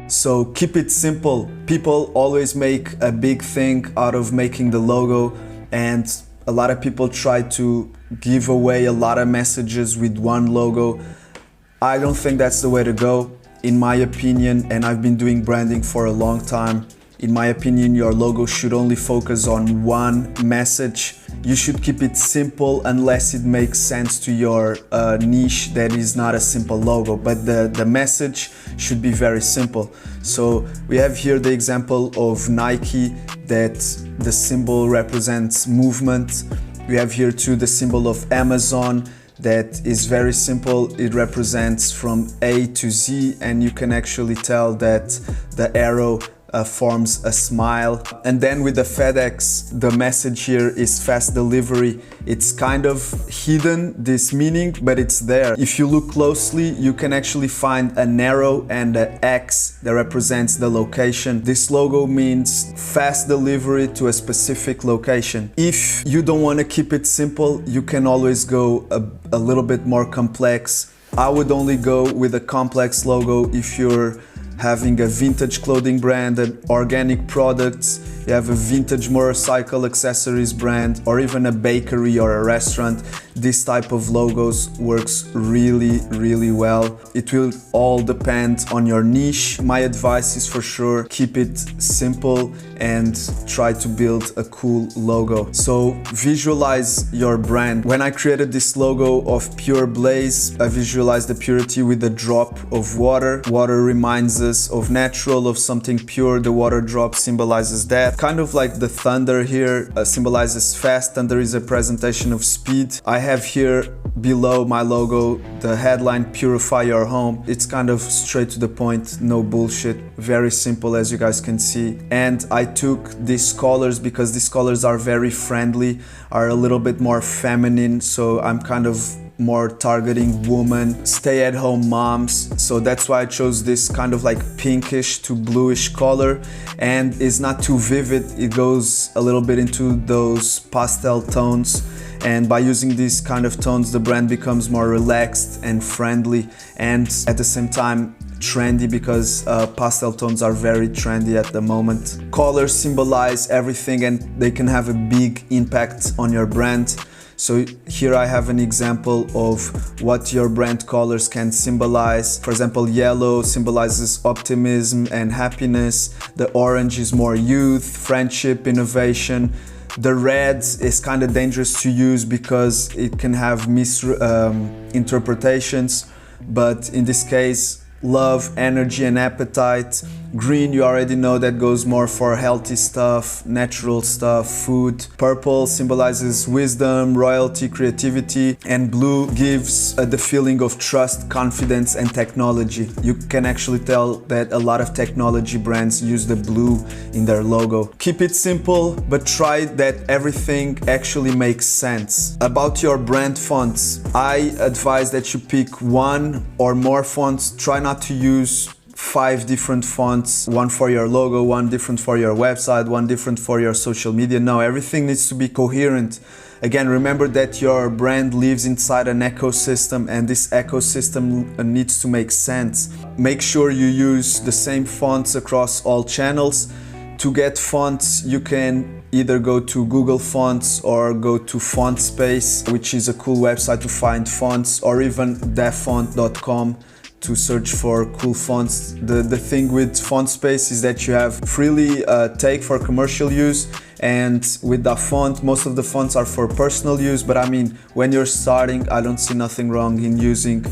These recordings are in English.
So keep it simple. People always make a big thing out of making the logo, and a lot of people try to give away a lot of messages with one logo. I don't think that's the way to go, in my opinion, and I've been doing branding for a long time. In my opinion, your logo should only focus on one message. You should keep it simple unless it makes sense to your niche that is not a simple logo, but the message should be very simple. So we have here the example of Nike, that the symbol represents movement. We have here too the symbol of Amazon, that is very simple. It represents from A to Z, and you can actually tell that the arrow forms a smile. And then with the FedEx, the message here is fast delivery. It's kind of hidden, this meaning, but it's there. If you look closely, you can actually find an arrow and an X that represents the location. This logo means fast delivery to a specific location. If you don't want to keep it simple, you can always go a little bit more complex. I would only go with a complex logo if you're having a vintage clothing brand, and organic products, you have a vintage motorcycle accessories brand, or even a bakery or a restaurant. This type of logos works really well. It will all depend on your niche. My advice is for sure keep it simple and try to build a cool logo. So visualize your brand. When I created this logo of Pure Blaze, I visualized the purity with a drop of water. Water reminds us of natural, of something pure. The water drop symbolizes that. Kind of like the thunder here symbolizes fast. Thunder is a presentation of speed. I have here below my logo the headline, Purify Your Home. It's kind of straight to the point, no bullshit, very simple, as you guys can see. And I took these colors because these colors are very friendly, are a little bit more feminine, so I'm kind of more targeting women, stay-at-home moms. So that's why I chose this kind of like pinkish to bluish color, and it's not too vivid. It goes a little bit into those pastel tones, and by using these kind of tones, the brand becomes more relaxed and friendly, and at the same time trendy, because pastel tones are very trendy at the moment. Colors symbolize everything, and they can have a big impact on your brand. So here I have an example of what your brand colors can symbolize. For example, yellow symbolizes optimism and happiness. The orange is more youth, friendship, innovation. The red is kind of dangerous to use because it can have misinterpretations, but in this case, love, energy, and appetite. Green, you already know, that goes more for healthy stuff, natural stuff, food. Purple symbolizes wisdom, royalty, creativity. And blue gives the feeling of trust, confidence, and technology. You can actually tell that a lot of technology brands use the blue in their logo. Keep it simple, but try that everything actually makes sense. About your brand fonts, I advise that you pick one or more fonts. Try not to use 5 different fonts, one for your logo, one different for your website, one different for your social media. No, everything needs to be coherent. Again, remember that your brand lives inside an ecosystem, and this ecosystem needs to make sense. Make sure you use the same fonts across all channels. To get fonts, you can either go to Google Fonts or go to FontSpace, which is a cool website to find fonts, or even defont.com to search for cool fonts. The thing with FontSpace is that you have freely take for commercial use, and with the font, most of the fonts are for personal use. But I mean, when you're starting, I don't see nothing wrong in using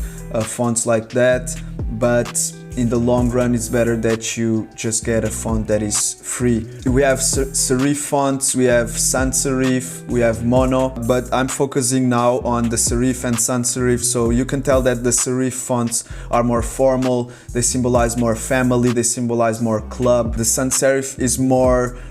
fonts like that. But in the long run, it's better that you just get a font that is free. We have serif fonts, we have sans serif, we have mono, but I'm focusing now on the serif and sans serif. So you can tell that the serif fonts are more formal, they symbolize more family, they symbolize more club. The sans serif is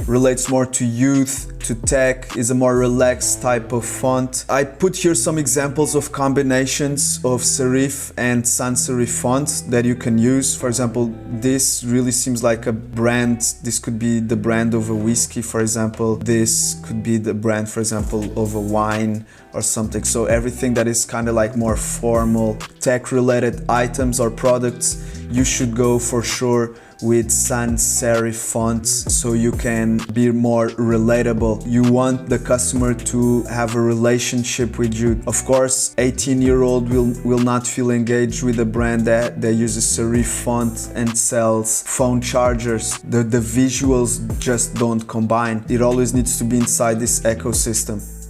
relates more to youth, to tech, is a more relaxed type of font. I put here some examples of combinations of serif and sans serif fonts that you can use. For example, this really seems like a brand. This could be the brand of a whiskey, for example. This could be the brand, for example, of a wine or something. So everything that is kind of like more formal, tech-related items or products, you should go for sure with sans serif fonts so you can be more relatable. You want the customer to have a relationship with you. Of course, 18-year-old will not feel engaged with a brand that uses serif font and sells phone chargers. The visuals just don't combine. It always needs to be inside this ecosystem.